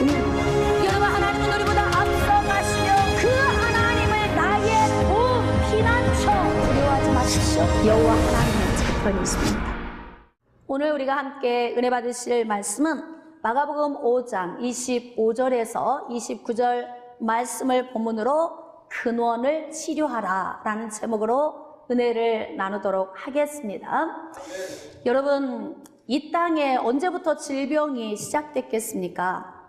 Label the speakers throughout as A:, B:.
A: 여러분, 하나님은 우리보다 앞서 가시며 그 하나님을 나의 피난처 두려워하지 마십시오. 여호와 하나님의 저편이 있습니다. 오늘 우리가 함께 은혜 받으실 말씀은 마가복음 5장 25절에서 29절 말씀을 본문으로 근원을 치료하라 라는 제목으로 은혜를 나누도록 하겠습니다. 여러분, 이 땅에 언제부터 질병이 시작됐겠습니까?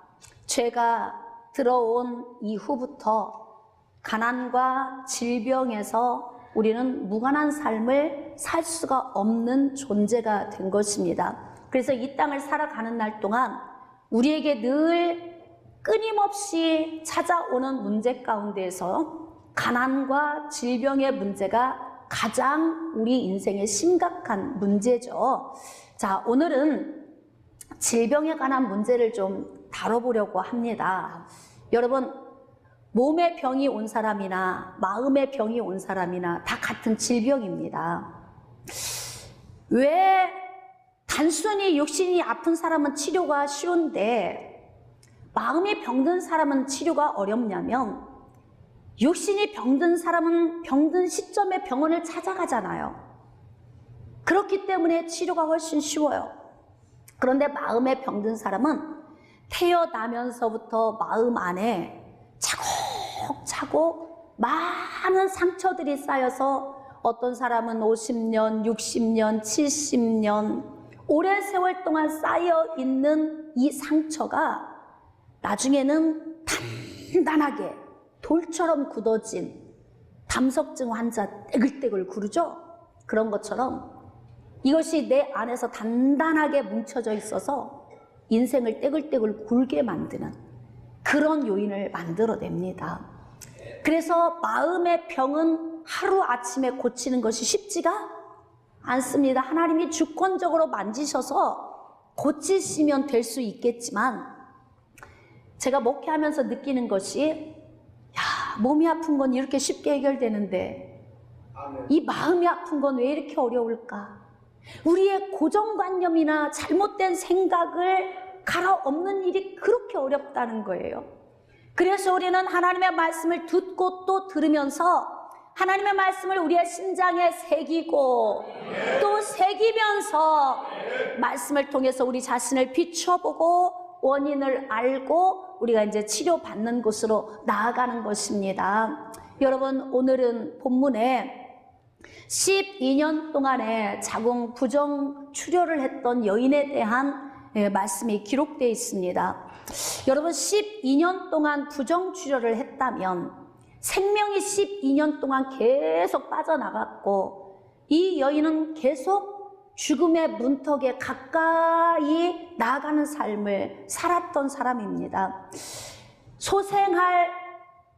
A: 죄가 들어온 이후부터 가난과 질병에서 우리는 무관한 삶을 살 수가 없는 존재가 된 것입니다. 그래서 이 땅을 살아가는 날 동안 우리에게 늘 끊임없이 찾아오는 문제 가운데에서 가난과 질병의 문제가 가장 우리 인생의 심각한 문제죠. 자, 오늘은 질병에 관한 문제를 좀 다뤄보려고 합니다. 여러분, 몸의 병이 온 사람이나 마음의 병이 온 사람이나 다 같은 질병입니다. 왜 단순히 육신이 아픈 사람은 치료가 쉬운데 마음이 병든 사람은 치료가 어렵냐면, 육신이 병든 사람은 병든 시점에 병원을 찾아가잖아요. 그렇기 때문에 치료가 훨씬 쉬워요. 그런데 마음에 병든 사람은 태어나면서부터 마음 안에 차곡차곡 많은 상처들이 쌓여서 어떤 사람은 50년, 60년, 70년 오랜 세월 동안 쌓여 있는 이 상처가 나중에는 단단하게 돌처럼 굳어진 담석증 환자 떼글떼글 구르죠? 그런 것처럼 이것이 내 안에서 단단하게 뭉쳐져 있어서 인생을 떼글떼글 굴게 만드는 그런 요인을 만들어냅니다. 그래서 마음의 병은 하루아침에 고치는 것이 쉽지가 않습니다. 하나님이 주권적으로 만지셔서 고치시면 될 수 있겠지만, 제가 목회하면서 느끼는 것이, 몸이 아픈 건 이렇게 쉽게 해결되는데 이 마음이 아픈 건 왜 이렇게 어려울까? 우리의 고정관념이나 잘못된 생각을 갈아엎는 일이 그렇게 어렵다는 거예요. 그래서 우리는 하나님의 말씀을 듣고 또 들으면서 하나님의 말씀을 우리의 심장에 새기고 또 새기면서 말씀을 통해서 우리 자신을 비춰보고 원인을 알고 우리가 이제 치료받는 곳으로 나아가는 것입니다. 여러분, 오늘은 본문에 12년 동안에 자궁 부정 출혈을 했던 여인에 대한 말씀이 기록되어 있습니다. 여러분, 12년 동안 부정 출혈을 했다면 생명이 12년 동안 계속 빠져나갔고 이 여인은 계속 죽음의 문턱에 가까이 나아가는 삶을 살았던 사람입니다. 소생할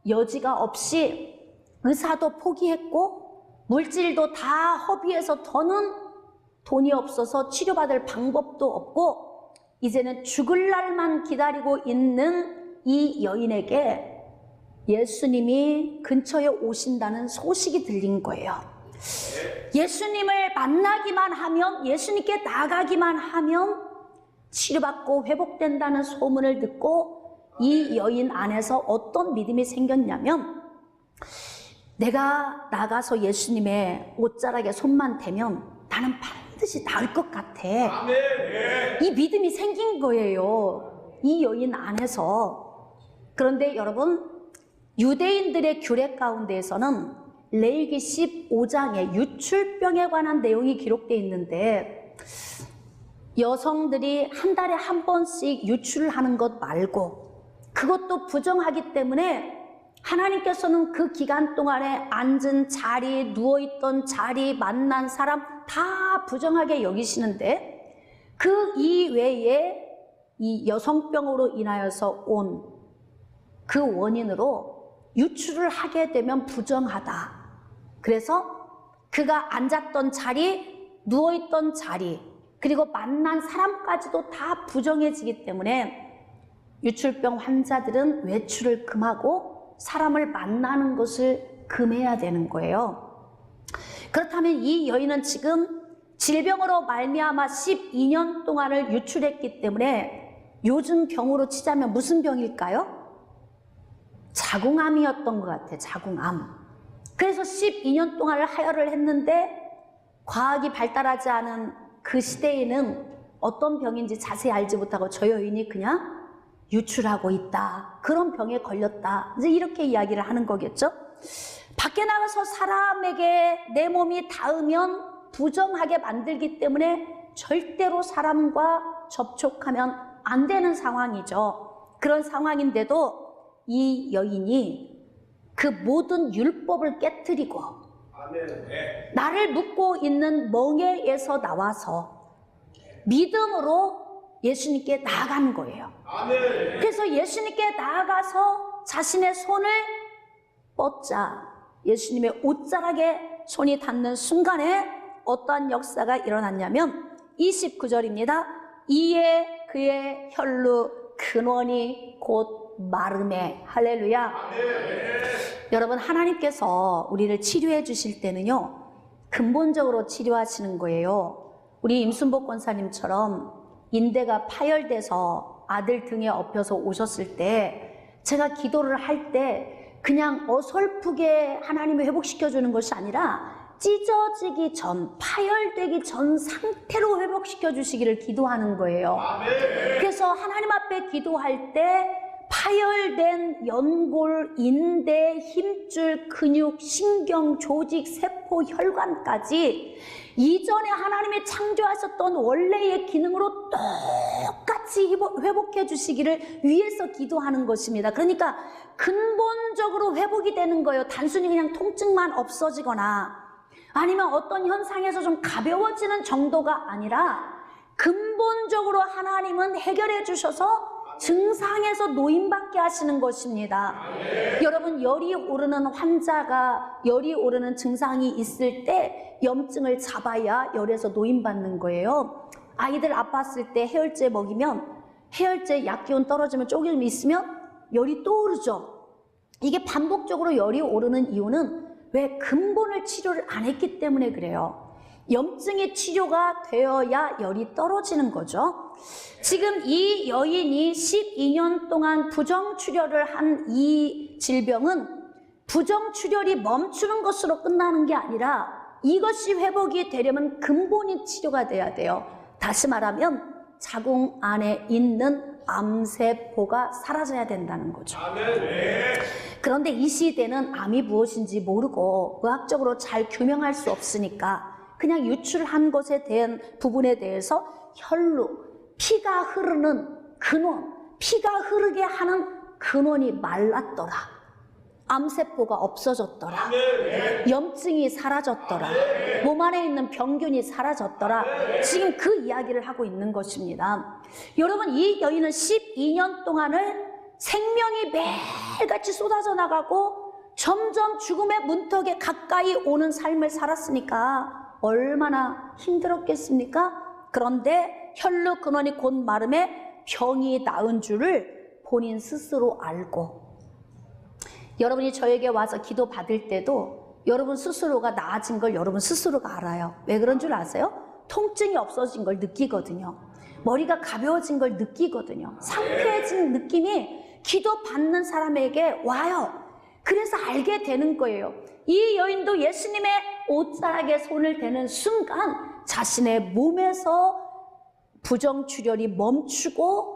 A: 여지가 없이 의사도 포기했고 물질도 다 허비해서 더는 돈이 없어서 치료받을 방법도 없고 이제는 죽을 날만 기다리고 있는 이 여인에게 예수님이 근처에 오신다는 소식이 들린 거예요. 예수님을 만나기만 하면, 예수님께 나가기만 하면 치료받고 회복된다는 소문을 듣고 이 여인 안에서 어떤 믿음이 생겼냐면, 내가 나가서 예수님의 옷자락에 손만 대면 나는 반드시 나을 것 같아. 이 믿음이 생긴 거예요, 이 여인 안에서. 그런데 여러분, 유대인들의 규례 가운데에서는 레위기 15장에 유출병에 관한 내용이 기록되어 있는데, 여성들이 한 달에 한 번씩 유출을 하는 것 말고 그것도 부정하기 때문에 하나님께서는 그 기간 동안에 앉은 자리, 누워있던 자리, 만난 사람 다 부정하게 여기시는데, 그 이외에 이 여성병으로 인하여서 온 그 원인으로 유출을 하게 되면 부정하다. 그래서 그가 앉았던 자리, 누워있던 자리, 그리고 만난 사람까지도 다 부정해지기 때문에 유출병 환자들은 외출을 금하고 사람을 만나는 것을 금해야 되는 거예요. 그렇다면 이 여인은 지금 질병으로 말미암아 12년 동안을 유출했기 때문에 요즘 병으로 치자면 무슨 병일까요? 자궁암이었던 것 같아요. 자궁암. 그래서 12년 동안 하혈을 했는데 과학이 발달하지 않은 그 시대에는 어떤 병인지 자세히 알지 못하고 저 여인이 그냥 유출하고 있다. 그런 병에 걸렸다. 이제 이렇게 이야기를 하는 거겠죠. 밖에 나가서 사람에게 내 몸이 닿으면 부정하게 만들기 때문에 절대로 사람과 접촉하면 안 되는 상황이죠. 그런 상황인데도 이 여인이 그 모든 율법을 깨뜨리고 나를 묶고 있는 멍에에서 나와서 믿음으로 예수님께 나아간 거예요. 그래서 예수님께 나아가서 자신의 손을 뻗자 예수님의 옷자락에 손이 닿는 순간에 어떠한 역사가 일어났냐면 29절입니다. 이에 그의 혈루 근원이 곧 마름에. 할렐루야. 여러분, 하나님께서 우리를 치료해 주실 때는요 근본적으로 치료하시는 거예요. 우리 임순복 권사님처럼 인대가 파열돼서 아들 등에 엎여서 오셨을 때 제가 기도를 할 때 그냥 어설프게 하나님을 회복시켜 주는 것이 아니라 찢어지기 전, 파열되기 전 상태로 회복시켜 주시기를 기도하는 거예요. 그래서 하나님 앞에 기도할 때 파열된 연골, 인대, 힘줄, 근육, 신경, 조직, 세포, 혈관까지 이전에 하나님이 창조하셨던 원래의 기능으로 똑같이 회복해 주시기를 위해서 기도하는 것입니다. 그러니까 근본적으로 회복이 되는 거예요. 단순히 그냥 통증만 없어지거나 아니면 어떤 현상에서 좀 가벼워지는 정도가 아니라 근본적으로 하나님은 해결해 주셔서 증상에서 노임받게 하시는 것입니다. 여러분, 열이 오르는 환자가 열이 오르는 증상이 있을 때 염증을 잡아야 열에서 노임받는 거예요. 아이들 아팠을 때 해열제 먹이면 해열제 약 기운 떨어지면 조금 있으면 열이 또 오르죠. 이게 반복적으로 열이 오르는 이유는 왜 근본을 치료를 안 했기 때문에 그래요. 염증의 치료가 되어야 열이 떨어지는 거죠. 지금 이 여인이 12년 동안 부정출혈을 한 이 질병은 부정출혈이 멈추는 것으로 끝나는 게 아니라 이것이 회복이 되려면 근본이 치료가 돼야 돼요. 다시 말하면 자궁 안에 있는 암세포가 사라져야 된다는 거죠. 그런데 이 시대는 암이 무엇인지 모르고 의학적으로 잘 규명할 수 없으니까 그냥 유출한 것에 대한 부분에 대해서 혈루, 피가 흐르는 근원, 피가 흐르게 하는 근원이 말랐더라. 암세포가 없어졌더라. 염증이 사라졌더라. 몸 안에 있는 병균이 사라졌더라. 지금 그 이야기를 하고 있는 것입니다. 여러분, 이 여인은 12년 동안을 생명이 매일같이 쏟아져 나가고 점점 죽음의 문턱에 가까이 오는 삶을 살았으니까 얼마나 힘들었겠습니까? 그런데 혈루 근원이 곧 마름에 병이 나은 줄을 본인 스스로 알고, 여러분이 저에게 와서 기도 받을 때도 여러분 스스로가 나아진 걸 여러분 스스로가 알아요. 왜 그런 줄 아세요? 통증이 없어진 걸 느끼거든요. 머리가 가벼워진 걸 느끼거든요. 상쾌해진 느낌이 기도 받는 사람에게 와요. 그래서 알게 되는 거예요. 이 여인도 예수님의 옷자락에 손을 대는 순간 자신의 몸에서 부정출혈이 멈추고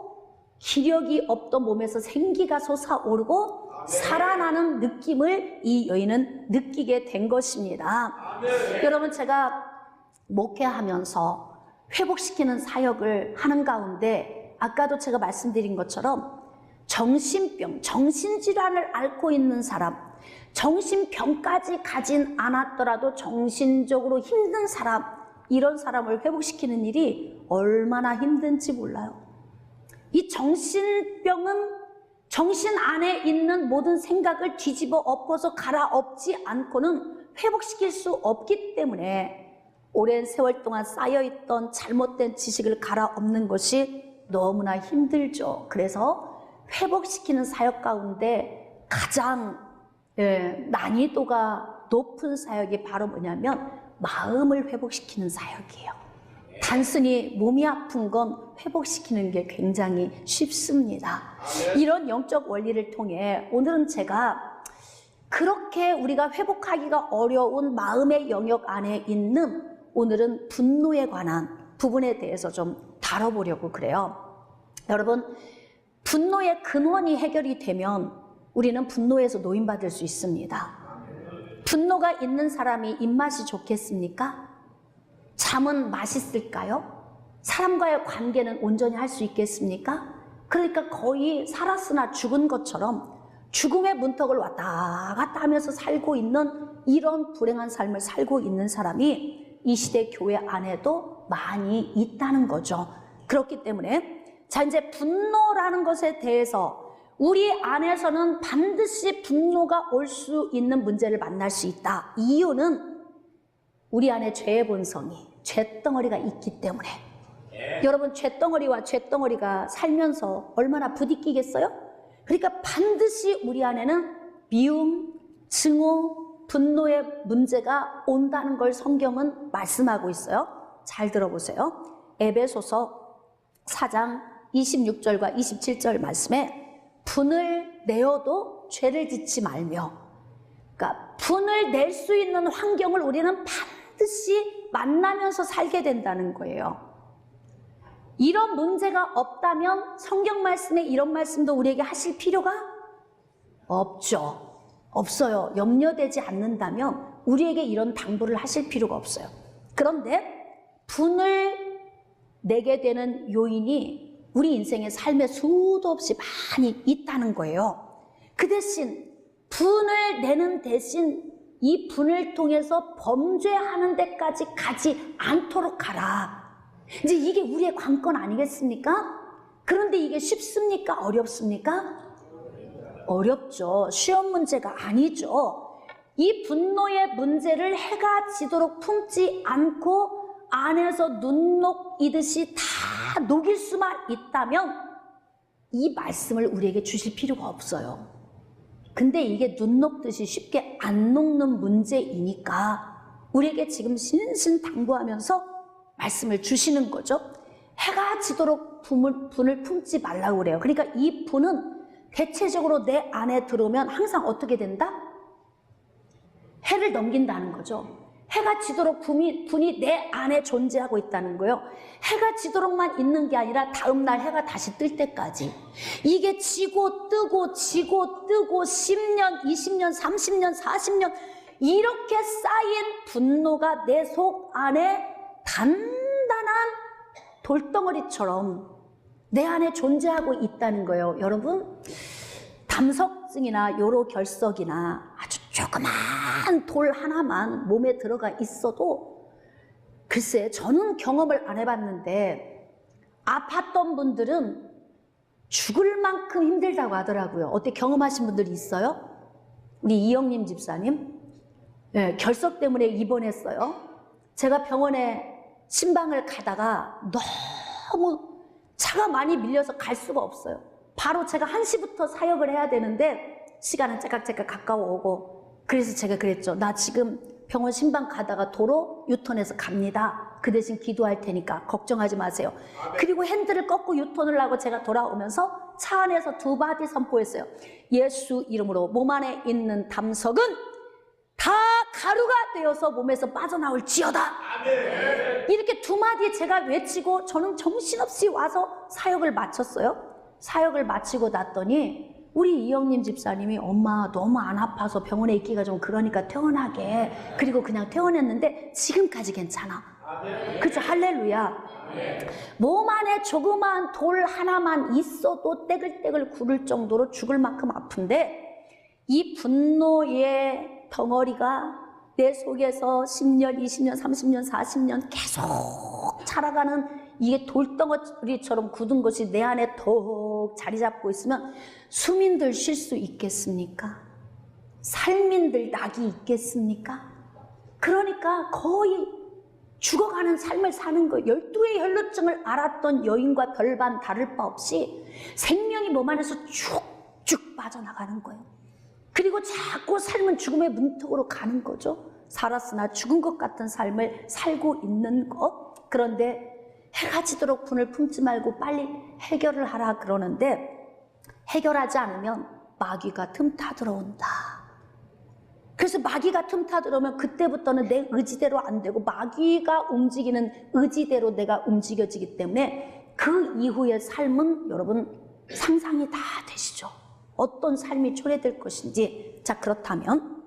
A: 기력이 없던 몸에서 생기가 솟아오르고 살아나는 느낌을 이 여인은 느끼게 된 것입니다. 여러분, 제가 목회하면서 회복시키는 사역을 하는 가운데 아까도 제가 말씀드린 것처럼 정신병, 정신질환을 앓고 있는 사람, 정신병까지 가진 않았더라도 정신적으로 힘든 사람, 이런 사람을 회복시키는 일이 얼마나 힘든지 몰라요. 이 정신병은 정신 안에 있는 모든 생각을 뒤집어 엎어서 갈아엎지 않고는 회복시킬 수 없기 때문에 오랜 세월 동안 쌓여있던 잘못된 지식을 갈아엎는 것이 너무나 힘들죠. 그래서 회복시키는 사역 가운데 가장 난이도가 높은 사역이 바로 뭐냐면 마음을 회복시키는 사역이에요. 단순히 몸이 아픈 건 회복시키는 게 굉장히 쉽습니다. 이런 영적 원리를 통해 오늘은 제가 그렇게 우리가 회복하기가 어려운 마음의 영역 안에 있는 오늘은 분노에 관한 부분에 대해서 좀 다뤄보려고 그래요. 여러분, 분노의 근원이 해결이 되면 우리는 분노에서 노인받을 수 있습니다. 분노가 있는 사람이 입맛이 좋겠습니까? 잠은 맛있을까요? 사람과의 관계는 온전히 할 수 있겠습니까? 그러니까 거의 살았으나 죽은 것처럼 죽음의 문턱을 왔다 갔다 하면서 살고 있는 이런 불행한 삶을 살고 있는 사람이 이 시대 교회 안에도 많이 있다는 거죠. 그렇기 때문에 자, 이제 분노라는 것에 대해서 우리 안에서는 반드시 분노가 올 수 있는 문제를 만날 수 있다. 이유는 우리 안에 죄의 본성이, 죄덩어리가 있기 때문에. 여러분, 죄덩어리와 죄덩어리가 살면서 얼마나 부딪히겠어요? 그러니까 반드시 우리 안에는 미움, 증오, 분노의 문제가 온다는 걸 성경은 말씀하고 있어요. 잘 들어보세요. 에베소서 4장 26절과 27절 말씀에 분을 내어도 죄를 짓지 말며, 그러니까 분을 낼 수 있는 환경을 우리는 반드시 만나면서 살게 된다는 거예요. 이런 문제가 없다면 성경 말씀에 이런 말씀도 우리에게 하실 필요가 없죠. 없어요. 염려되지 않는다면 우리에게 이런 당부를 하실 필요가 없어요. 그런데 분을 내게 되는 요인이 우리 인생의 삶에 수도 없이 많이 있다는 거예요. 그 대신 분을 내는 대신 이 분을 통해서 범죄하는 데까지 가지 않도록 하라. 이제 이게 우리의 관건 아니겠습니까? 그런데 이게 쉽습니까? 어렵습니까? 어렵죠. 쉬운 문제가 아니죠. 이 분노의 문제를 해가 지도록 품지 않고 안에서 눈 녹이듯이 다 녹일 수만 있다면 이 말씀을 우리에게 주실 필요가 없어요. 근데 이게 눈 녹듯이 쉽게 안 녹는 문제이니까 우리에게 지금 신신당부하면서 말씀을 주시는 거죠. 해가 지도록 분을 품지 말라고 그래요. 그러니까 이 분은 대체적으로 내 안에 들어오면 항상 어떻게 된다? 해를 넘긴다는 거죠. 해가 지도록 분이 내 안에 존재하고 있다는 거예요. 해가 지도록만 있는 게 아니라 다음날 해가 다시 뜰 때까지. 이게 지고 뜨고 10년, 20년, 30년, 40년 이렇게 쌓인 분노가 내 속 안에 단단한 돌덩어리처럼 내 안에 존재하고 있다는 거예요. 여러분, 담석증이나 요로결석이나 아주 조그만 돌 하나만 몸에 들어가 있어도 글쎄 저는 경험을 안 해봤는데 아팠던 분들은 죽을 만큼 힘들다고 하더라고요. 어때, 경험하신 분들이 있어요? 우리 이영님 집사님, 네, 결석 때문에 입원했어요. 제가 병원에 신방을 가다가 너무 차가 많이 밀려서 갈 수가 없어요. 바로 제가 1시부터 사역을 해야 되는데 시간은 째깍째깍 가까워오고, 그래서 제가 그랬죠. 나 지금 병원 신방 가다가 도로 유턴해서 갑니다. 그 대신 기도할 테니까 걱정하지 마세요. 그리고 핸들을 꺾고 유턴을 하고 제가 돌아오면서 차 안에서 2마디 선포했어요. 예수 이름으로 몸 안에 있는 담석은 다 가루가 되어서 몸에서 빠져나올지어다. 이렇게 2마디 제가 외치고 저는 정신없이 와서 사역을 마쳤어요. 사역을 마치고 났더니 우리 이영님 집사님이 엄마 너무 안 아파서 병원에 있기가 좀 그러니까 퇴원하게, 그리고 그냥 퇴원했는데 지금까지 괜찮아. 그렇죠? 할렐루야. 몸 안에 조그만 돌 하나만 있어도 떼글떼글 구를 정도로 죽을 만큼 아픈데 이 분노의 덩어리가 내 속에서 10년, 20년, 30년, 40년 계속 자라가는 이게 돌덩어리처럼 굳은 것이 내 안에 더 자리 잡고 있으면 수민들 쉴 수 있겠습니까? 살민들 낙이 있겠습니까? 그러니까 거의 죽어가는 삶을 사는 거예요. 12의 혈루증을 앓았던 여인과 별반 다를 바 없이 생명이 몸 안에서 쭉쭉 빠져나가는 거예요. 그리고 자꾸 삶은 죽음의 문턱으로 가는 거죠. 살았으나 죽은 것 같은 삶을 살고 있는 것. 그런데 해가 지도록 분을 품지 말고 빨리 해결을 하라 그러는데, 해결하지 않으면 마귀가 틈타 들어온다. 그래서 마귀가 틈타 들어오면 그때부터는 내 의지대로 안 되고 마귀가 움직이는 의지대로 내가 움직여지기 때문에 그 이후의 삶은 여러분 상상이 다 되시죠? 어떤 삶이 초래될 것인지. 자, 그렇다면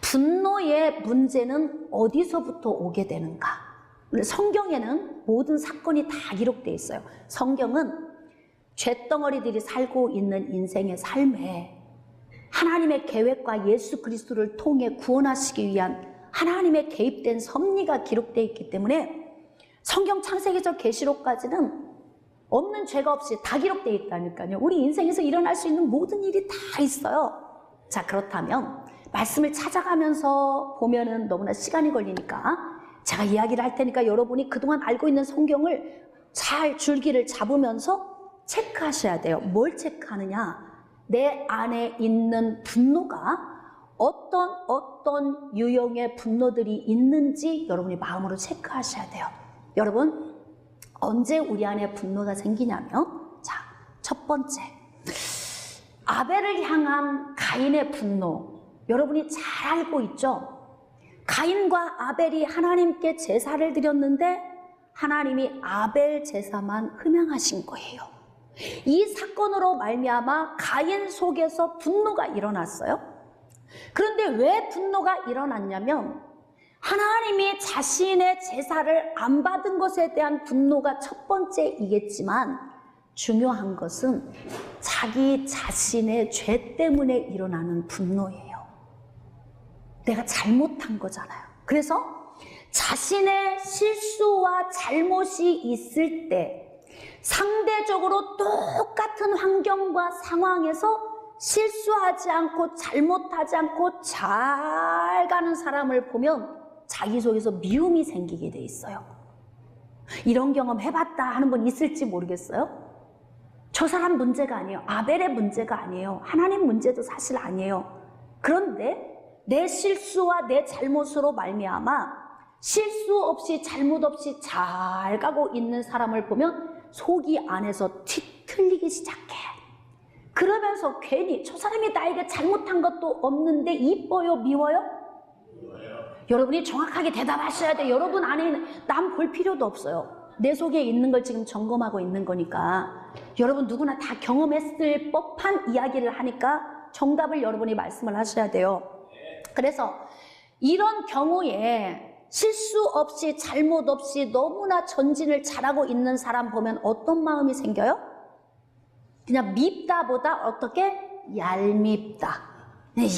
A: 분노의 문제는 어디서부터 오게 되는가? 성경에는 모든 사건이 다 기록되어 있어요. 성경은 쇳덩어리들이 살고 있는 인생의 삶에 하나님의 계획과 예수 그리스도를 통해 구원하시기 위한 하나님의 개입된 섭리가 기록되어 있기 때문에 성경 창세기적 계시록까지는 없는 죄가 없이 다 기록되어 있다니까요. 우리 인생에서 일어날 수 있는 모든 일이 다 있어요. 자, 그렇다면 말씀을 찾아가면서 보면은 너무나 시간이 걸리니까 제가 이야기를 할 테니까 여러분이 그동안 알고 있는 성경을 잘 줄기를 잡으면서 체크하셔야 돼요. 뭘 체크하느냐? 내 안에 있는 분노가 어떤 유형의 분노들이 있는지 여러분이 마음으로 체크하셔야 돼요. 여러분, 언제 우리 안에 분노가 생기냐면, 자, 첫 번째, 아벨을 향한 가인의 분노. 여러분이 잘 알고 있죠? 가인과 아벨이 하나님께 제사를 드렸는데 하나님이 아벨 제사만 흠양하신 거예요. 이 사건으로 말미암아 가인 속에서 분노가 일어났어요. 그런데 왜 분노가 일어났냐면 하나님이 자신의 제사를 안 받은 것에 대한 분노가 첫 번째이겠지만 중요한 것은 자기 자신의 죄 때문에 일어나는 분노예요. 내가 잘못한 거잖아요. 그래서 자신의 실수와 잘못이 있을 때 상대적으로 똑같은 환경과 상황에서 실수하지 않고 잘못하지 않고 잘 가는 사람을 보면 자기 속에서 미움이 생기게 돼 있어요. 이런 경험 해봤다 하는 분 있을지 모르겠어요. 저 사람 문제가 아니에요. 아벨의 문제가 아니에요. 하나님 문제도 사실 아니에요. 그런데 내 실수와 내 잘못으로 말미암아 실수 없이 잘못 없이 잘 가고 있는 사람을 보면 속이 안에서 뒤틀리기 시작해. 그러면서 괜히 저 사람이 나에게 잘못한 것도 없는데 이뻐요, 미워요? 여러분이 정확하게 대답하셔야 돼요. 여러분 안에 남 볼 필요도 없어요. 내 속에 있는 걸 지금 점검하고 있는 거니까. 여러분 누구나 다 경험했을 법한 이야기를 하니까 정답을 여러분이 말씀을 하셔야 돼요. 그래서 이런 경우에 실수 없이 잘못 없이 너무나 전진을 잘하고 있는 사람 보면 어떤 마음이 생겨요? 그냥 밉다보다 어떻게? 얄밉다.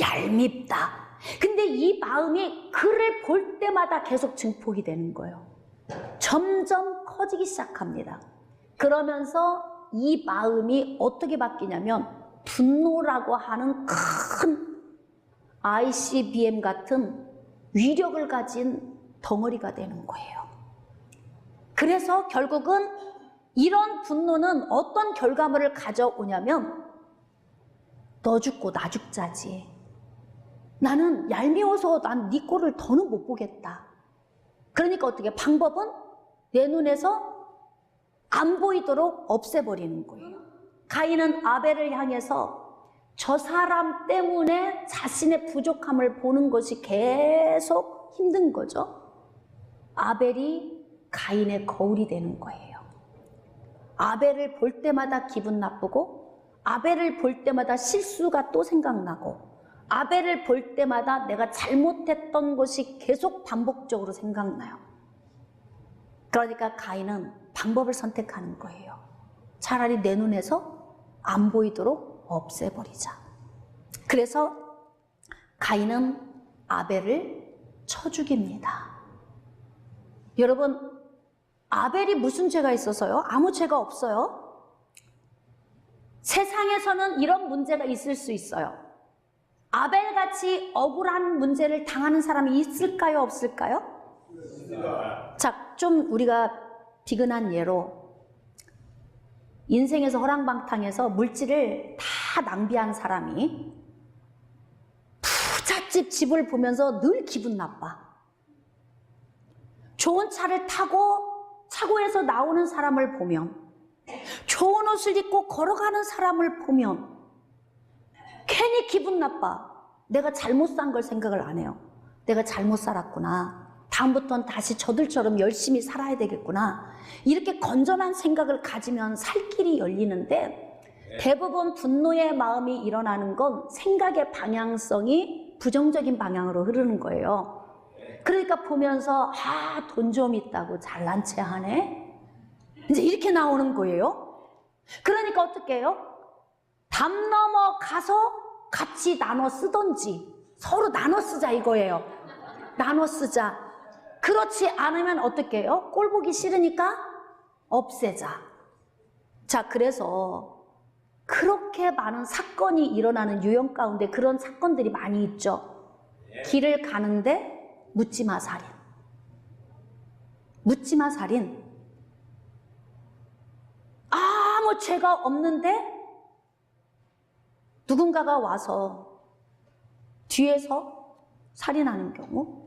A: 얄밉다. 근데 이 마음이 그를 볼 때마다 계속 증폭이 되는 거예요. 점점 커지기 시작합니다. 그러면서 이 마음이 어떻게 바뀌냐면 분노라고 하는 큰 ICBM 같은 위력을 가진 덩어리가 되는 거예요. 그래서 결국은 이런 분노는 어떤 결과물을 가져오냐면 너 죽고 나 죽자지. 나는 얄미워서 난 네 꼴을 더는 못 보겠다. 그러니까 어떻게 방법은 내 눈에서 안 보이도록 없애버리는 거예요. 가인은 아벨을 향해서 저 사람 때문에 자신의 부족함을 보는 것이 계속 힘든 거죠. 아벨이 가인의 거울이 되는 거예요. 아벨을 볼 때마다 기분 나쁘고 아벨을 볼 때마다 실수가 또 생각나고 아벨을 볼 때마다 내가 잘못했던 것이 계속 반복적으로 생각나요. 그러니까 가인은 방법을 선택하는 거예요. 차라리 내 눈에서 안 보이도록 없애버리자. 그래서 가인은 아벨을 쳐 죽입니다. 여러분, 아벨이 무슨 죄가 있어서요? 아무 죄가 없어요. 세상에서는 이런 문제가 있을 수 있어요. 아벨같이 억울한 문제를 당하는 사람이 있을까요? 없을까요? 자, 좀 우리가 비근한 예로 인생에서 허랑방탕해서 물질을 다 낭비한 사람이 부잣집 집을 보면서 늘 기분 나빠. 좋은 차를 타고 차고에서 나오는 사람을 보면, 좋은 옷을 입고 걸어가는 사람을 보면 괜히 기분 나빠. 내가 잘못 산 걸 생각을 안 해요. 내가 잘못 살았구나. 다음부터는 다시 저들처럼 열심히 살아야 되겠구나. 이렇게 건전한 생각을 가지면 살 길이 열리는데, 대부분 분노의 마음이 일어나는 건 생각의 방향성이 부정적인 방향으로 흐르는 거예요. 그러니까 보면서 돈 좀 있다고 잘난 체 하네? 이제 이렇게 나오는 거예요. 그러니까 어떻게 해요? 담 넘어 가서 같이 나눠 쓰던지, 서로 나눠 쓰자 이거예요. 나눠 쓰자. 그렇지 않으면 어떻게 해요? 꼴 보기 싫으니까 없애자. 자, 그래서 그렇게 많은 사건이 일어나는 유형 가운데 그런 사건들이 많이 있죠. 길을 가는데 묻지마 살인. 묻지마 살인. 아무 죄가 없는데 누군가가 와서 뒤에서 살인하는 경우,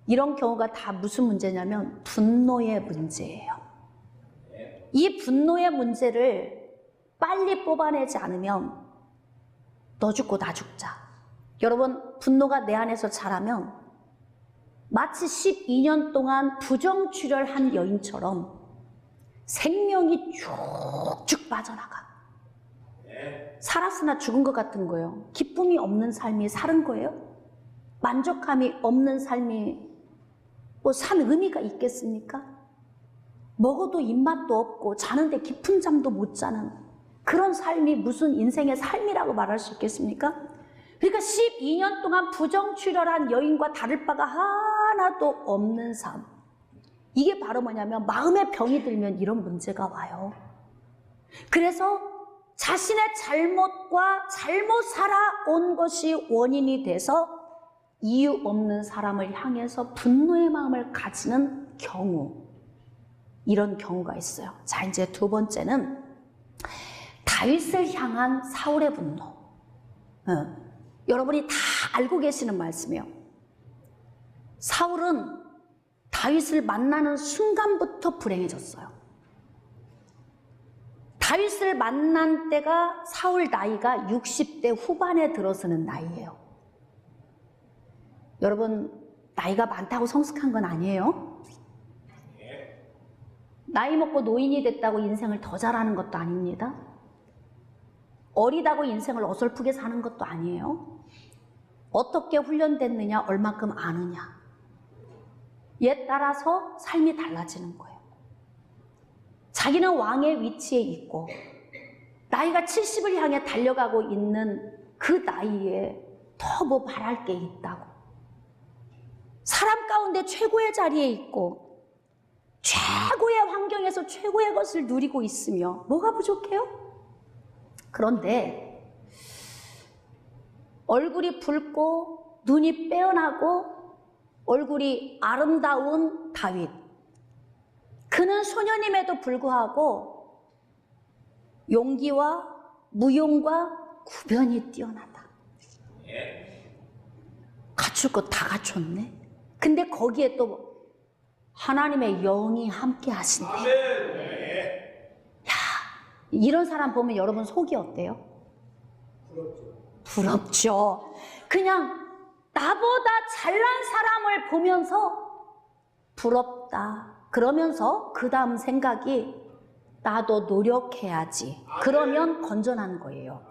A: 이런 경우가 다 무슨 문제냐면 분노의 문제예요. 이 분노의 문제를 빨리 뽑아내지 않으면 너 죽고 나 죽자. 여러분, 분노가 내 안에서 자라면 마치 12년 동안 부정출혈한 여인처럼 생명이 쭉쭉 빠져나가. 살았으나 죽은 것 같은 거예요. 기쁨이 없는 삶이 사는 거예요. 만족함이 없는 삶이 뭐 산 의미가 있겠습니까? 먹어도 입맛도 없고 자는데 깊은 잠도 못 자는 그런 삶이 무슨 인생의 삶이라고 말할 수 있겠습니까? 그러니까 12년 동안 부정출혈한 여인과 다를 바가 하나도 없는 삶. 이게 바로 뭐냐면 마음의 병이 들면 이런 문제가 와요. 그래서 자신의 잘못과 잘못 살아온 것이 원인이 돼서 이유 없는 사람을 향해서 분노의 마음을 가지는 경우, 이런 경우가 있어요. 자, 이제 두 번째는 다윗을 향한 사울의 분노. 여러분이 다 알고 계시는 말씀이에요. 사울은 다윗을 만나는 순간부터 불행해졌어요. 다윗을 만난 때가 사울 나이가 60대 후반에 들어서는 나이예요. 여러분, 나이가 많다고 성숙한 건 아니에요. 나이 먹고 노인이 됐다고 인생을 더 잘하는 것도 아닙니다. 어리다고 인생을 어설프게 사는 것도 아니에요. 어떻게 훈련됐느냐, 얼마큼 아느냐, 에 따라서 삶이 달라지는 거예요. 자기는 왕의 위치에 있고 나이가 70을 향해 달려가고 있는 그 나이에 더 뭐 바랄 게 있다고, 사람 가운데 최고의 자리에 있고 최고의 환경에서 최고의 것을 누리고 있으며 뭐가 부족해요? 그런데 얼굴이 붉고 눈이 빼어나고 얼굴이 아름다운 다윗, 그는 소년임에도 불구하고 용기와 무용과 구변이 뛰어나다. 갖출 것 다 갖췄네. 근데 거기에 또 하나님의 영이 함께 하신대. 야, 이런 사람 보면 여러분 속이 어때요? 부럽죠. 그냥 나보다 잘난 사람을 보면서 부럽다. 그러면서 그 다음 생각이 나도 노력해야지. 그러면 건전한 거예요.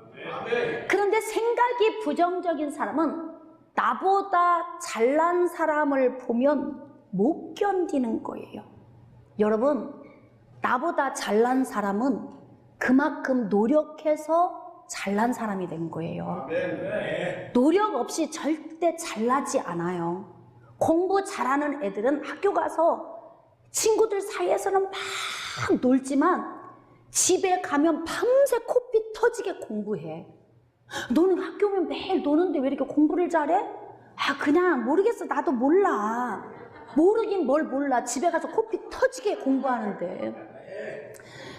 A: 그런데 생각이 부정적인 사람은 나보다 잘난 사람을 보면 못 견디는 거예요. 여러분, 나보다 잘난 사람은 그만큼 노력해서 잘난 사람이 된 거예요. 노력 없이 절대 잘나지 않아요. 공부 잘하는 애들은 학교 가서 친구들 사이에서는 막 놀지만 집에 가면 밤새 코피 터지게 공부해. 너는 학교 오면 매일 노는데 왜 이렇게 공부를 잘해? 그냥 모르겠어. 나도 몰라. 모르긴 뭘 몰라. 집에 가서 코피 터지게 공부하는데.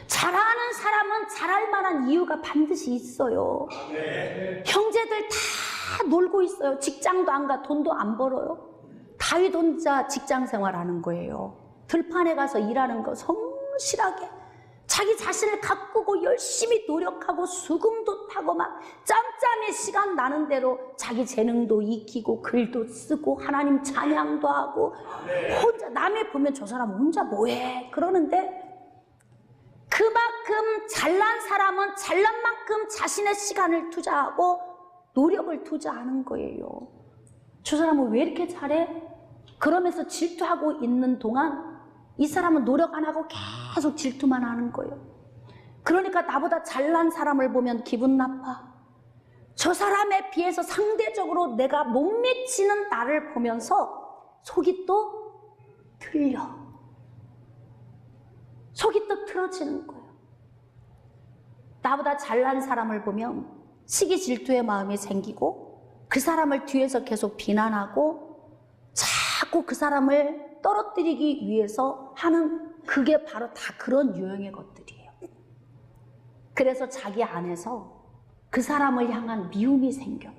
A: 잘하는 사람은 잘할 만한 이유가 반드시 있어요. 형제들 다 놀고 있어요. 직장도 안 가, 돈도 안 벌어요. 다윗 혼자 직장 생활하는 거예요. 들판에 가서 일하는 거 성실하게 자기 자신을 가꾸고 열심히 노력하고 수금도 타고 막 짬짬이 시간 나는 대로 자기 재능도 익히고 글도 쓰고 하나님 찬양도 하고 혼자 남이 보면 저 사람 혼자 뭐해 그러는데 그만큼 잘난 사람은 잘난 만큼 자신의 시간을 투자하고 노력을 투자하는 거예요. 저 사람은 왜 이렇게 잘해? 그러면서 질투하고 있는 동안 이 사람은 노력 안 하고 계속 질투만 하는 거예요. 그러니까 나보다 잘난 사람을 보면 기분 나빠. 저 사람에 비해서 상대적으로 내가 못 미치는 나를 보면서 속이 또 틀려. 속이 또 틀어지는 거예요. 나보다 잘난 사람을 보면 시기 질투의 마음이 생기고 그 사람을 뒤에서 계속 비난하고 자꾸 그 사람을 떨어뜨리기 위해서 하는 그게 바로 다 그런 유형의 것들이에요. 그래서 자기 안에서 그 사람을 향한 미움이 생겨.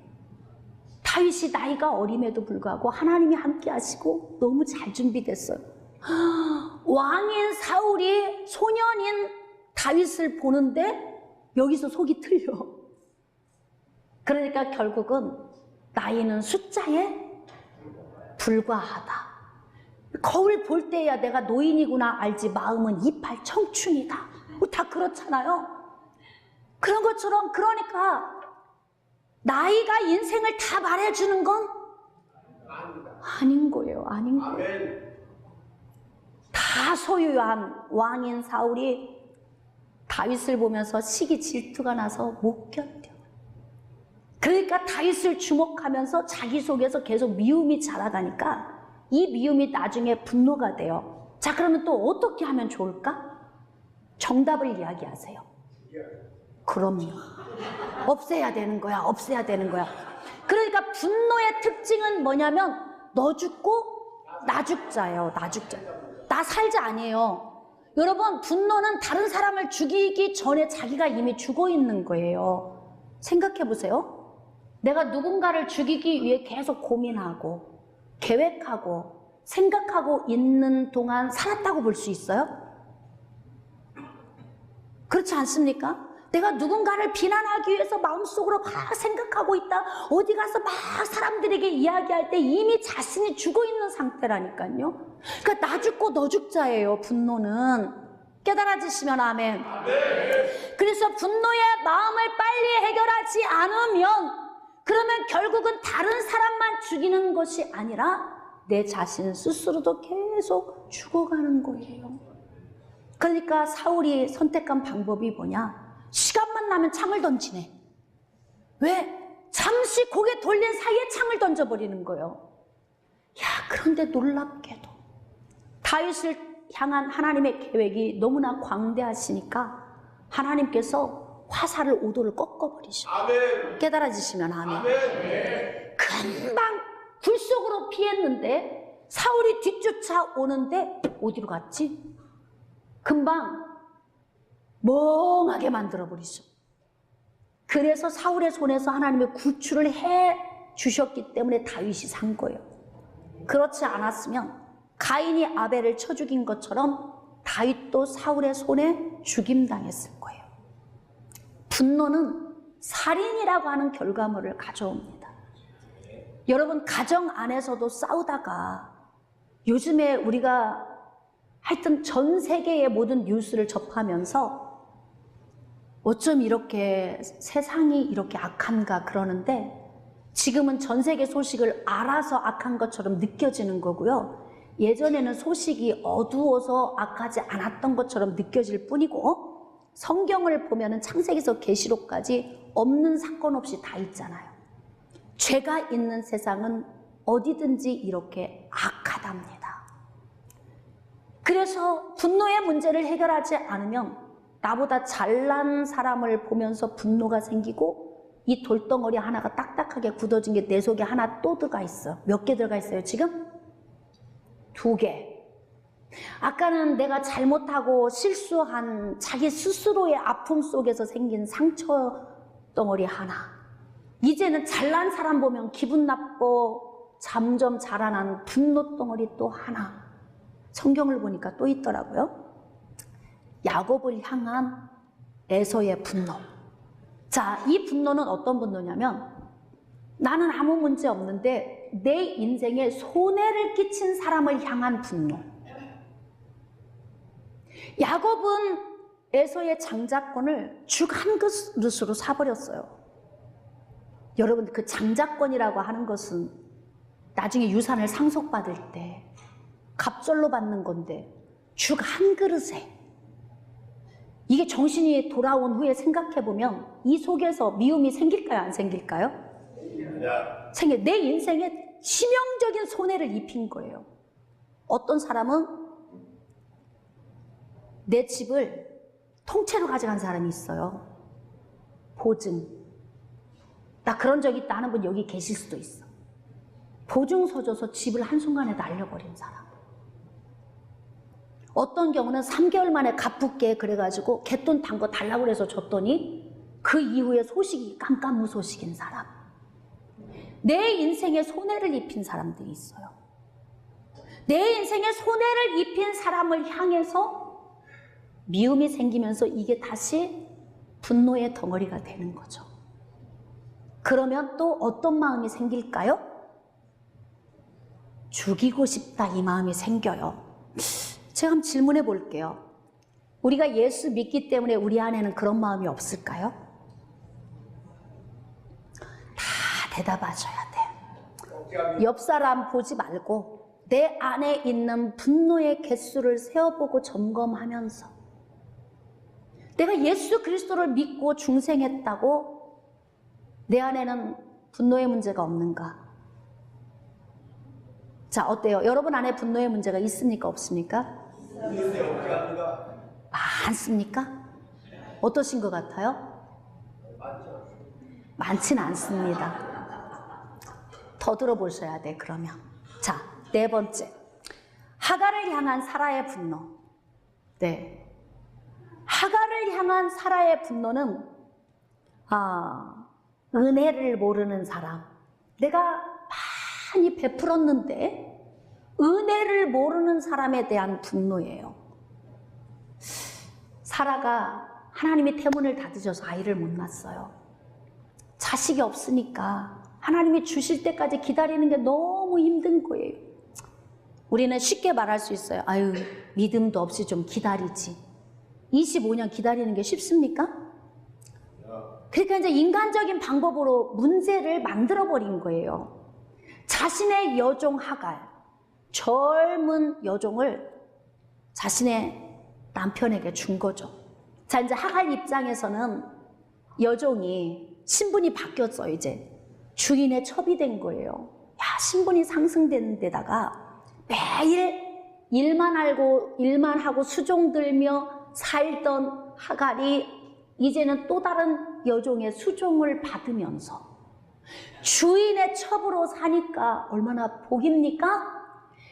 A: 다윗이 나이가 어림에도 불구하고 하나님이 함께 하시고 너무 잘 준비됐어요. 왕인 사울이 소년인 다윗을 보는데 여기서 속이 틀려. 그러니까 결국은 나이는 숫자에 불과하다. 거울 볼 때야 내가 노인이구나 알지 마음은 이팔 청춘이다. 다 그렇잖아요. 그런 것처럼 그러니까 나이가 인생을 다 말해주는 건 아닌 거예요. 아닌 거예요. 다 소유한 왕인 사울이 다윗을 보면서 시기 질투가 나서 못 견뎌. 그러니까 다윗을 주목하면서 자기 속에서 계속 미움이 자라가니까 이 미움이 나중에 분노가 돼요. 자, 그러면 또 어떻게 하면 좋을까? 정답을 이야기하세요. 그럼요. 없애야 되는 거야. 없애야 되는 거야. 그러니까 분노의 특징은 뭐냐면 너 죽고 나 죽자예요. 나 죽자. 나 살자 아니에요. 여러분, 분노는 다른 사람을 죽이기 전에 자기가 이미 죽어 있는 거예요. 생각해 보세요. 내가 누군가를 죽이기 위해 계속 고민하고 계획하고 생각하고 있는 동안 살았다고 볼 수 있어요? 그렇지 않습니까? 내가 누군가를 비난하기 위해서 마음속으로 막 생각하고 있다. 어디 가서 막 사람들에게 이야기할 때 이미 자신이 죽어 있는 상태라니까요. 그러니까 나 죽고 너 죽자예요. 분노는. 깨달아지시면 아멘. 그래서 분노의 마음을 빨리 해결하지 않으면 그러면 결국은 다른 사람만 죽이는 것이 아니라 내 자신 스스로도 계속 죽어가는 거예요. 그러니까 사울이 선택한 방법이 뭐냐? 시간만 나면 창을 던지네. 왜? 잠시 고개 돌린 사이에 창을 던져버리는 거예요. 야, 그런데 놀랍게도 다윗을 향한 하나님의 계획이 너무나 광대하시니까 하나님께서 화살을 5도를 꺾어버리셔. 아멘. 깨달아지시면 아멘. 아멘. 금방 불 속으로 피했는데 사울이 뒤쫓아 오는데 어디로 갔지? 금방 멍하게 만들어버리죠. 그래서 사울의 손에서 하나님의 구출을 해 주셨기 때문에 다윗이 산 거예요. 그렇지 않았으면 가인이 아벨을 쳐 죽인 것처럼 다윗도 사울의 손에 죽임당했을 거예요. 분노는 살인이라고 하는 결과물을 가져옵니다. 여러분, 가정 안에서도 싸우다가 요즘에 우리가 하여튼 전 세계의 모든 뉴스를 접하면서 어쩜 이렇게 세상이 이렇게 악한가 그러는데 지금은 전 세계 소식을 알아서 악한 것처럼 느껴지는 거고요. 예전에는 소식이 어두워서 악하지 않았던 것처럼 느껴질 뿐이고 성경을 보면은 창세기서 계시록까지 없는 사건 없이 다 있잖아요. 죄가 있는 세상은 어디든지 이렇게 악하답니다. 그래서 분노의 문제를 해결하지 않으면 나보다 잘난 사람을 보면서 분노가 생기고 이 돌덩어리 하나가 딱딱하게 굳어진 게 내 속에 하나 또 들어가 있어. 몇 개 들어가 있어요 지금? 2개. 아까는 내가 잘못하고 실수한 자기 스스로의 아픔 속에서 생긴 상처 덩어리 하나. 이제는 잘난 사람 보면 기분 나쁘고 점점 자라나는 분노 덩어리 또 하나. 성경을 보니까 또 있더라고요. 야곱을 향한 에서의 분노. 자, 이 분노는 어떤 분노냐면 나는 아무 문제 없는데 내 인생에 손해를 끼친 사람을 향한 분노. 야곱은 에서의 장자권을 죽 한 그릇으로 사버렸어요. 여러분, 그 장자권이라고 하는 것은 나중에 유산을 상속받을 때 갑절로 받는 건데 죽 한 그릇에, 이게 정신이 돌아온 후에 생각해보면 이 속에서 미움이 생길까요? 안 생길까요? 내 인생에 치명적인 손해를 입힌 거예요. 어떤 사람은 내 집을 통째로 가져간 사람이 있어요. 보증. 나 그런 적 있다 하는 분 여기 계실 수도 있어. 보증서 줘서 집을 한순간에 날려버린 사람. 어떤 경우는 3개월 만에 갚을게 그래가지고 갯돈 단 거 달라고 해서 줬더니 그 이후에 소식이 깜깜무소식인 사람. 내 인생에 손해를 입힌 사람들이 있어요. 내 인생에 손해를 입힌 사람을 향해서 미움이 생기면서 이게 다시 분노의 덩어리가 되는 거죠. 그러면 또 어떤 마음이 생길까요? 죽이고 싶다, 이 마음이 생겨요. 제가 한번 질문해 볼게요. 우리가 예수 믿기 때문에 우리 안에는 그런 마음이 없을까요? 다 대답하셔야 돼. 옆 사람 보지 말고 내 안에 있는 분노의 개수를 세어보고 점검하면서 내가 예수 그리스도를 믿고 중생했다고 내 안에는 분노의 문제가 없는가? 자, 어때요? 여러분 안에 분노의 문제가 있습니까? 없습니까? 많습니까? 어떠신 것 같아요? 많지는 않습니다. 더 들어보셔야 돼, 그러면. 자, 네 번째. 하갈을 향한 사라의 분노. 네. 하갈을 향한 사라의 분노는 은혜를 모르는 사람. 내가 많이 베풀었는데 은혜를 모르는 사람에 대한 분노예요. 사라가 하나님이 태문을 닫으셔서 아이를 못 낳았어요. 자식이 없으니까 하나님이 주실 때까지 기다리는 게 너무 힘든 거예요. 우리는 쉽게 말할 수 있어요. 아유, 믿음도 없이 좀 기다리지. 25년 기다리는 게 쉽습니까? 그러니까 이제 인간적인 방법으로 문제를 만들어버린 거예요. 자신의 여종 하갈, 젊은 여종을 자신의 남편에게 준 거죠. 자, 이제 하갈 입장에서는 여종이 신분이 바뀌었어요. 이제 주인의 첩이 된 거예요. 야, 신분이 상승되는 데다가 매일 일만 하고 수종 들며 살던 하갈이 이제는 또 다른 여종의 수종을 받으면서 주인의 첩으로 사니까 얼마나 복입니까?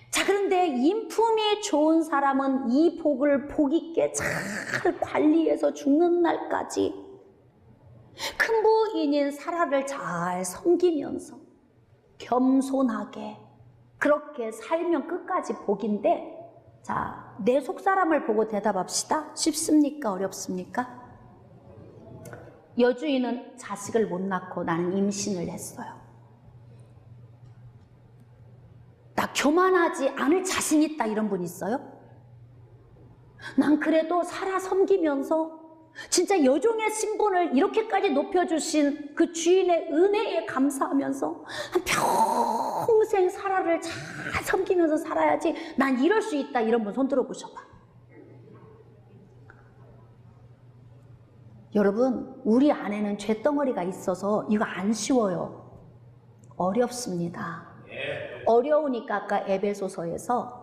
A: 자, 그런데 인품이 좋은 사람은 이 복을 복 있게 잘 관리해서 죽는 날까지 큰 부인인 사라를 잘 섬기면서 겸손하게 그렇게 살면 끝까지 복인데, 자, 내 속사람을 보고 대답합시다. 쉽습니까? 어렵습니까? 여주인은 자식을 못 낳고 나는 임신을 했어요. 나 교만하지 않을 자신 있다, 이런 분 있어요? 난 그래도 살아 섬기면서 진짜 여종의 신분을 이렇게까지 높여주신 그 주인의 은혜에 감사하면서 한 평생 사라를 잘 섬기면서 살아야지 난 이럴 수 있다, 이런 분 손 들어보셔봐. 여러분, 우리 안에는 죄덩어리가 있어서 이거 안 쉬워요. 어렵습니다. 어려우니까 아까 에베소서에서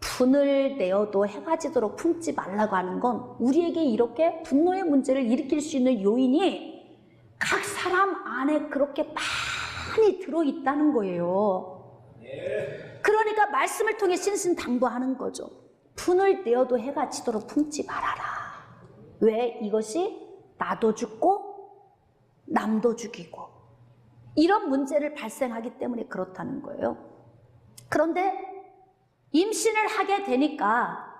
A: 분을 내어도 해가 지도록 품지 말라고 하는 건 우리에게 이렇게 분노의 문제를 일으킬 수 있는 요인이 각 사람 안에 그렇게 많이 들어있다는 거예요. 그러니까 말씀을 통해 신신당부하는 거죠. 분을 내어도 해가 지도록 품지 말아라. 왜? 이것이 나도 죽고 남도 죽이고 이런 문제를 발생하기 때문에 그렇다는 거예요. 그런데 임신을 하게 되니까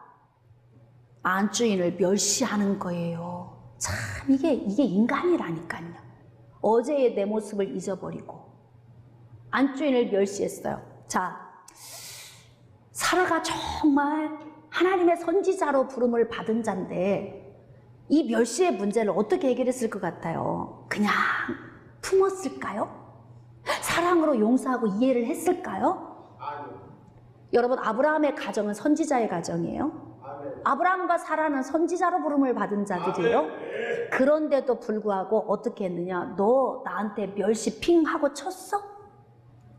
A: 안주인을 멸시하는 거예요. 참 이게 인간이라니까요. 어제의 내 모습을 잊어버리고 안주인을 멸시했어요. 자, 사라가 정말 하나님의 선지자로 부름을 받은 자인데 이 멸시의 문제를 어떻게 해결했을 것 같아요? 그냥 품었을까요? 사랑으로 용서하고 이해를 했을까요? 여러분, 아브라함의 가정은 선지자의 가정이에요. 아브라함과 사라는 선지자로 부름을 받은 자들이에요. 그런데도 불구하고 어떻게 했느냐? 너 나한테 멸시 핑 하고 쳤어?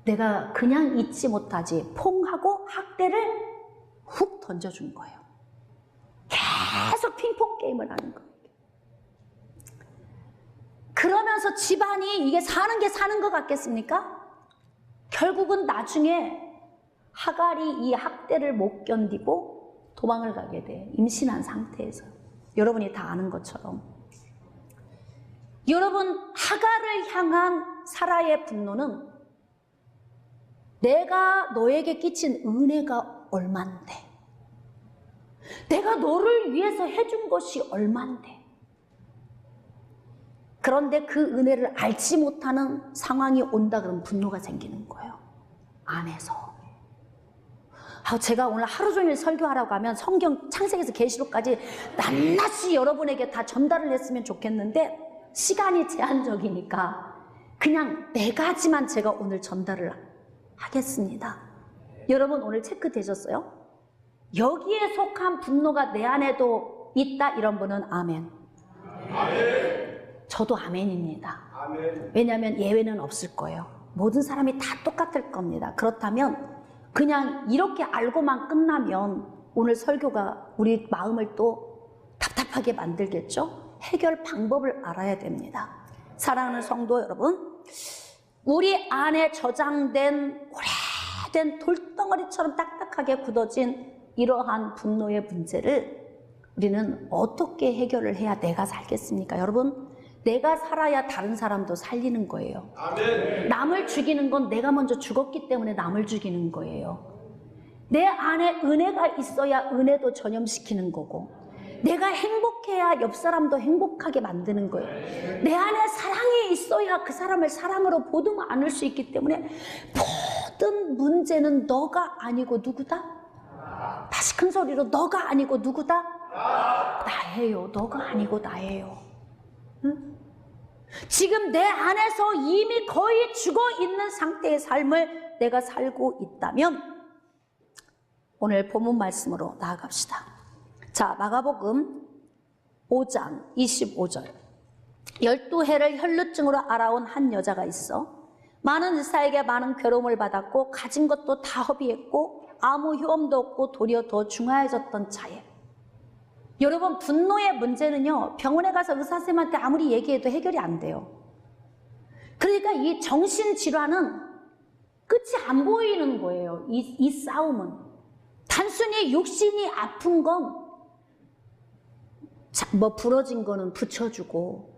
A: 내가 그냥 잊지 못하지. 퐁 하고 학대를 훅 던져준 거예요. 계속 핑퐁 게임을 하는 거예요. 그러면서 집안이 이게 사는 것 같겠습니까? 결국은 나중에 하갈이 이 학대를 못 견디고 도망을 가게 돼. 임신한 상태에서. 여러분이 다 아는 것처럼. 여러분, 하갈을 향한 사라의 분노는 내가 너에게 끼친 은혜가 얼만데, 내가 너를 위해서 해준 것이 얼만데, 그런데 그 은혜를 알지 못하는 상황이 온다 그러면 분노가 생기는 거예요. 안에서. 제가 오늘 하루 종일 설교하라고 하면 성경 창세기에서 계시록까지 낱낱이 여러분에게 다 전달을 했으면 좋겠는데 시간이 제한적이니까 그냥 4가지만 제가 오늘 전달을 하겠습니다. 여러분 오늘 체크되셨어요? 여기에 속한 분노가 내 안에도 있다 이런 분은 아멘. 아멘. 저도 아멘입니다. 아멘. 왜냐하면 예외는 없을 거예요. 모든 사람이 다 똑같을 겁니다. 그렇다면 그냥 이렇게 알고만 끝나면 오늘 설교가 우리 마음을 또 답답하게 만들겠죠? 해결 방법을 알아야 됩니다. 사랑하는 성도 여러분, 우리 안에 저장된 오래된 돌덩어리처럼 딱딱하게 굳어진 이러한 분노의 문제를 우리는 어떻게 해결을 해야 내가 살겠습니까? 여러분, 내가 살아야 다른 사람도 살리는 거예요. 아멘. 남을 죽이는 건 내가 먼저 죽었기 때문에 남을 죽이는 거예요. 내 안에 은혜가 있어야 은혜도 전염시키는 거고, 내가 행복해야 옆 사람도 행복하게 만드는 거예요. 내 안에 사랑이 있어야 그 사람을 사랑으로 보듬 안을 수 있기 때문에 모든 문제는 너가 아니고 누구다? 다시 큰 소리로 너가 아니고 누구다? 나예요. 너가 아니고 나예요. 응? 지금 내 안에서 이미 거의 죽어있는 상태의 삶을 내가 살고 있다면 오늘 본문 말씀으로 나아갑시다. 자, 마가복음 5장 25절. 12해를 혈루증으로 알아온 한 여자가 있어 많은 의사에게 많은 괴로움을 받았고 가진 것도 다 허비했고 아무 효험도 없고 도리어 더 중하해졌던 차에, 여러분 분노의 문제는요 병원에 가서 의사쌤한테 아무리 얘기해도 해결이 안 돼요. 그러니까 이 정신질환은 끝이 안 보이는 거예요. 이 싸움은 단순히 육신이 아픈 건 뭐 부러진 거는 붙여주고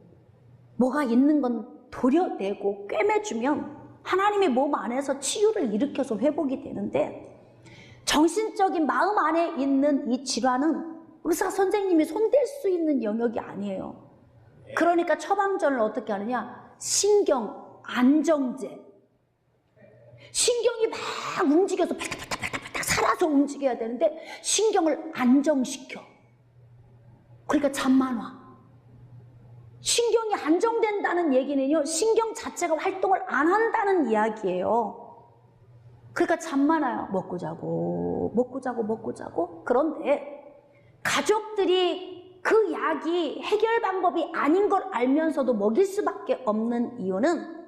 A: 뭐가 있는 건 도려내고 꿰매주면 하나님의 몸 안에서 치유를 일으켜서 회복이 되는데, 정신적인 마음 안에 있는 이 질환은 의사 선생님이 손댈 수 있는 영역이 아니에요. 그러니까 처방전을 어떻게 하느냐? 신경 안정제. 신경이 막 움직여서 팔딱팔딱팔딱 살아서 움직여야 되는데 신경을 안정시켜. 그러니까 잠만 와. 신경이 안정된다는 얘기는요, 신경 자체가 활동을 안 한다는 이야기예요. 그러니까 잠만 와요. 먹고 자고 먹고 자고 먹고 자고. 그런데 가족들이 그 약이 해결 방법이 아닌 걸 알면서도 먹일 수밖에 없는 이유는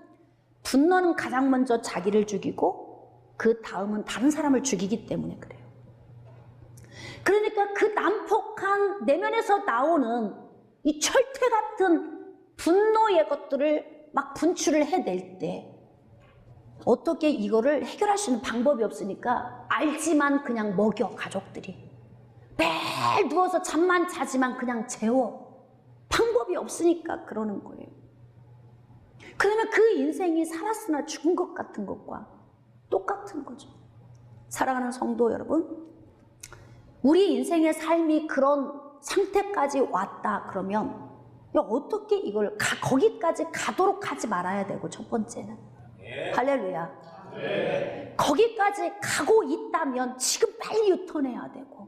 A: 분노는 가장 먼저 자기를 죽이고 그 다음은 다른 사람을 죽이기 때문에 그래요. 그러니까 그 난폭한 내면에서 나오는 이 철퇴 같은 분노의 것들을 막 분출을 해낼 때 어떻게 이거를 해결할 수 있는 방법이 없으니까 알지만 그냥 먹여. 가족들이 매일 누워서 잠만 자지만 그냥 재워. 방법이 없으니까 그러는 거예요. 그러면 그 인생이 살았으나 죽은 것 같은 것과 똑같은 거죠. 사랑하는 성도 여러분, 우리 인생의 삶이 그런 상태까지 왔다 그러면 어떻게 이걸 거기까지 가도록 하지 말아야 되고, 첫 번째는 할렐루야. 거기까지 가고 있다면 지금 빨리 유턴해야 되고,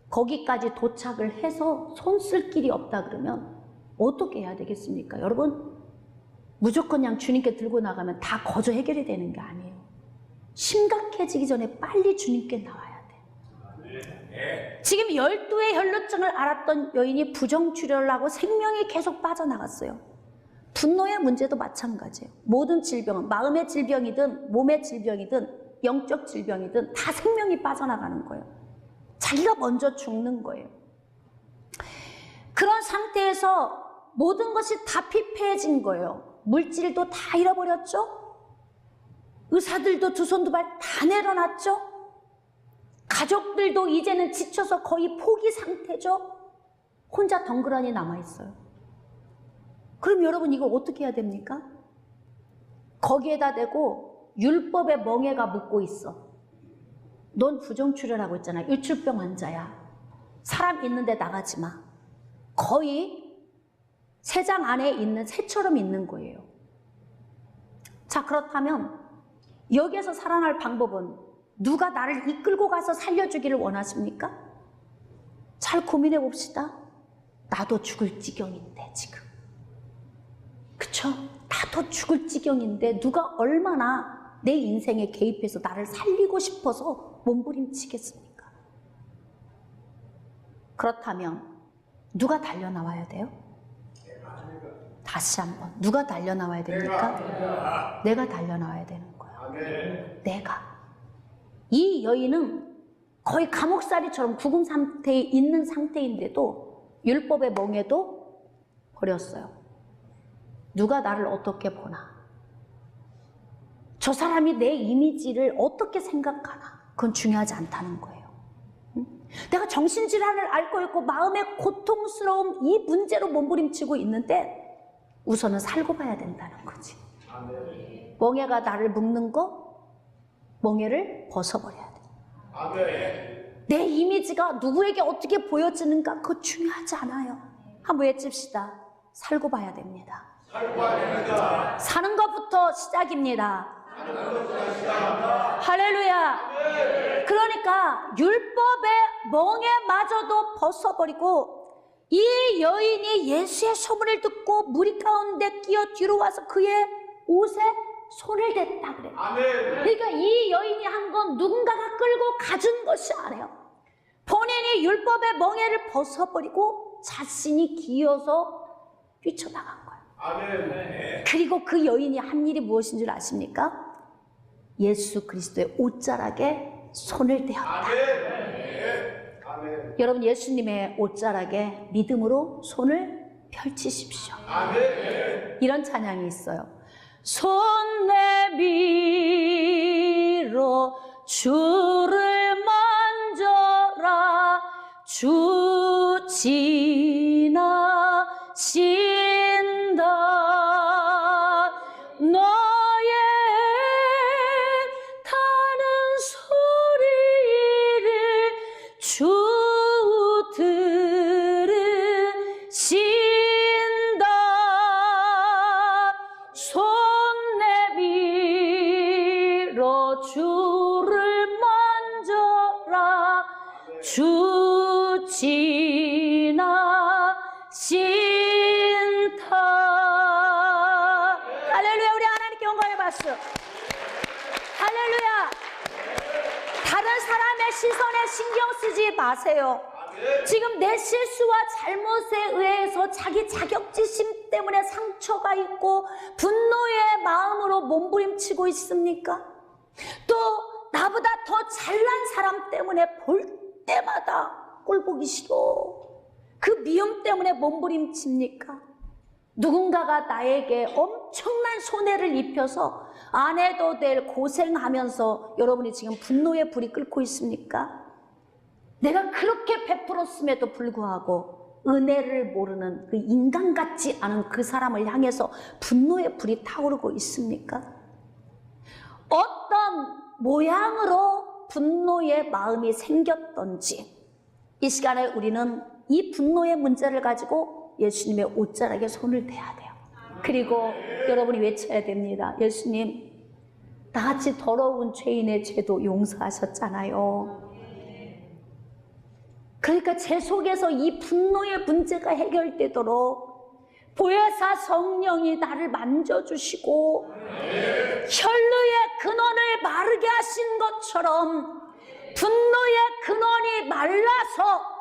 A: 거기까지 도착을 해서 손 쓸 길이 없다 그러면 어떻게 해야 되겠습니까? 여러분, 무조건 그냥 주님께 들고 나가면 다 거저 해결이 되는 게 아니에요. 심각해지기 전에 빨리 주님께 나와야 돼. 지금 12의 혈루증을 앓았던 여인이 부정출혈을 하고 생명이 계속 빠져나갔어요. 분노의 문제도 마찬가지예요. 모든 질병은 마음의 질병이든 몸의 질병이든 영적 질병이든 다 생명이 빠져나가는 거예요. 자기가 먼저 죽는 거예요. 그런 상태에서 모든 것이 다 피폐해진 거예요. 물질도 다 잃어버렸죠? 의사들도 두 손 두 발 다 내려놨죠? 가족들도 이제는 지쳐서 거의 포기 상태죠? 혼자 덩그러니 남아있어요. 그럼 여러분, 이거 어떻게 해야 됩니까? 거기에다 대고 율법의 멍에가 묻고 있어. 넌 부정출혈하고 있잖아. 유출병 환자야. 사람 있는데 나가지 마. 거의 새장 안에 있는 새처럼 있는 거예요. 자, 그렇다면 여기에서 살아날 방법은, 누가 나를 이끌고 가서 살려주기를 원하십니까? 잘 고민해 봅시다. 나도 죽을 지경인데 지금. 그쵸? 나도 죽을 지경인데 누가 얼마나 내 인생에 개입해서 나를 살리고 싶어서 몸부림치겠습니까? 그렇다면 누가 달려나와야 돼요? 다시 한번, 누가 달려나와야 됩니까? 내가 달려나와야 되는 거예요. 내가. 이 여인은 거의 감옥살이처럼 죽은 상태에 있는 상태인데도 율법의 멍에도 버렸어요. 누가 나를 어떻게 보나, 저 사람이 내 이미지를 어떻게 생각하나, 그건 중요하지 않다는 거예요. 내가 정신질환을 앓고 있고 마음의 고통스러움, 이 문제로 몸부림치고 있는데 우선은 살고 봐야 된다는 거지. 멍에가 나를 묶는 거, 멍에를 벗어버려야 돼. 내 이미지가 누구에게 어떻게 보여지는가, 그거 중요하지 않아요. 한번 외칩시다. 살고 봐야 됩니다. 사는 것부터 시작입니다. 할렐루야. 그러니까 율법의 멍에마저도 벗어버리고, 이 여인이 예수의 소문을 듣고 무리 가운데 끼어 뒤로 와서 그의 옷에 손을 댔다 그래요. 그러니까 이 여인이 한 건 누군가가 끌고 가준 것이 아니에요. 본인이 율법의 멍에를 벗어버리고 자신이 기어서 뛰쳐나간 거예요. 그리고 그 여인이 한 일이 무엇인 줄 아십니까? 예수 그리스도의 옷자락에 손을 대었다. 여러분, 예수님의 옷자락에 믿음으로 손을 펼치십시오. 이런 찬양이 있어요. 손 내밀어 주를 만져라. 주 지나신다. 너의 타는 소리를 주 들으신다. 손 내밀어 주를 만져라. 주 지나신다. 할렐루야. 우리 하나님께 영광의 박수. 할렐루야. 다른 사람의 시선에 신경 쓰지 마세요. 지금 내 실수와 잘못에 의해서 자기 자격지심 때문에 상처가 있고 분노의 마음으로 몸부림치고 있습니까? 또 나보다 더 잘난 사람 때문에 볼 때마다 꼴 보기 싫어, 그 미움 때문에 몸부림칩니까? 누군가가 나에게 엄청난 손해를 입혀서 안 해도 될 고생하면서 여러분이 지금 분노의 불이 끓고 있습니까? 내가 그렇게 베풀었음에도 불구하고 은혜를 모르는 그 인간 같지 않은 그 사람을 향해서 분노의 불이 타오르고 있습니까? 어떤 모양으로 분노의 마음이 생겼던지 이 시간에 우리는 이 분노의 문제를 가지고 예수님의 옷자락에 손을 대야 돼요. 그리고 여러분이 외쳐야 됩니다. 예수님, 나같이 더러운 죄인의 죄도 용서하셨잖아요. 그러니까 제 속에서 이 분노의 문제가 해결되도록 보혜사 성령이 나를 만져주시고 혈루의 근원을 마르게 하신 것처럼 분노의 근원이 말라서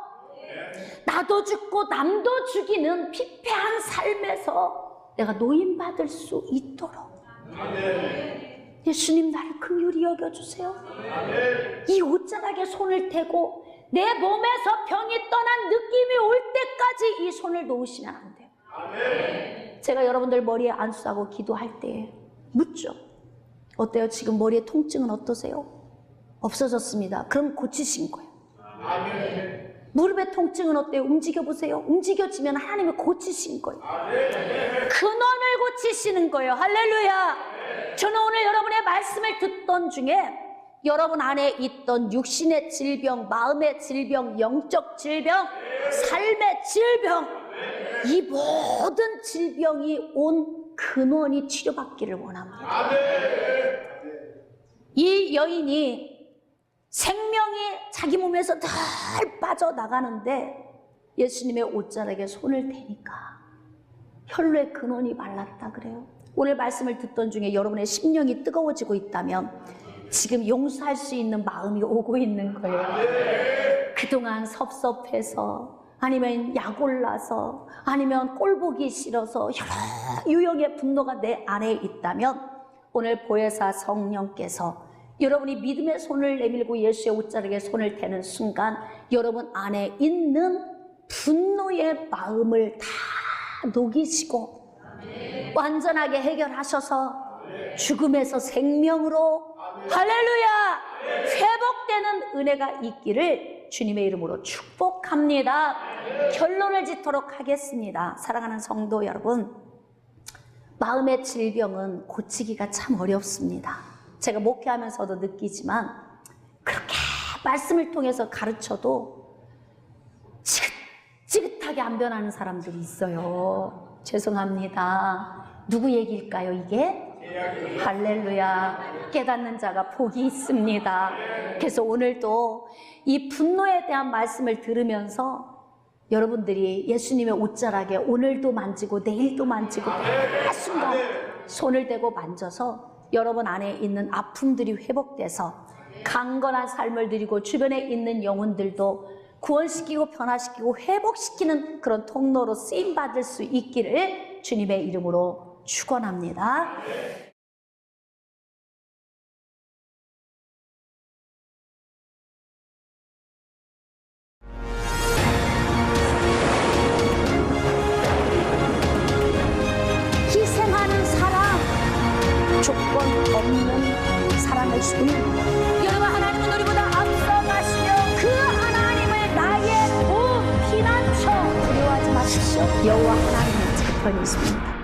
A: 나도 죽고 남도 죽이는 피폐한 삶에서 내가 노인받을 수 있도록 예수님 나를 긍휼히 여겨주세요. 이 옷자락에 손을 대고 내 몸에서 병이 떠난 느낌이 올 때까지 이 손을 놓으시면 안 돼요. 제가 여러분들 머리에 안수하고 기도할 때 묻죠. 어때요? 지금 머리에 통증은 어떠세요? 없어졌습니다. 그럼 고치신 거예요. 무릎의 통증은 어때요? 움직여보세요. 움직여지면 하나님이 고치신 거예요. 근원을 고치시는 거예요. 할렐루야. 저는 오늘 여러분의 말씀을 듣던 중에 여러분 안에 있던 육신의 질병, 마음의 질병, 영적 질병, 삶의 질병, 이 모든 질병이 온 근원이 치료받기를 원합니다. 이 여인이 생명이 자기 몸에서 늘 빠져나가는데 예수님의 옷자락에 손을 대니까 혈루의 근원이 말랐다 그래요. 오늘 말씀을 듣던 중에 여러분의 심령이 뜨거워지고 있다면 지금 용서할 수 있는 마음이 오고 있는 거예요. 그동안 섭섭해서 아니면 약 올라서 아니면 꼴 보기 싫어서 여러 유형의 분노가 내 안에 있다면 오늘 보혜사 성령께서 여러분이 믿음의 손을 내밀고 예수의 옷자락에 손을 대는 순간 여러분 안에 있는 분노의 마음을 다 녹이시고 완전하게 해결하셔서 죽음에서 생명으로 할렐루야 회복되는 은혜가 있기를 주님의 이름으로 축복합니다. 결론을 짓도록 하겠습니다. 사랑하는 성도 여러분, 마음의 질병은 고치기가 참 어렵습니다. 제가 목회하면서도 느끼지만 그렇게 말씀을 통해서 가르쳐도 지긋지긋하게 안 변하는 사람들이 있어요. 죄송합니다. 누구 얘기일까요 이게? 할렐루야. 깨닫는 자가 복이 있습니다. 그래서 오늘도 이 분노에 대한 말씀을 들으면서 여러분들이 예수님의 옷자락에 오늘도 만지고 내일도 만지고 매 순간 손을 대고 만져서 여러분 안에 있는 아픔들이 회복돼서 강건한 삶을 드리고 주변에 있는 영혼들도 구원시키고 변화시키고 회복시키는 그런 통로로 쓰임받을 수 있기를 주님의 이름으로 축원합니다. 희생하는 사랑, 조건 없는 사랑을 주는 여러분, 하나님은 우리보다 앞서가시며 그 하나님을 나의 구 피난처 두려워하지 마십시오. 여호와 하나님은 제 편이 있습니다.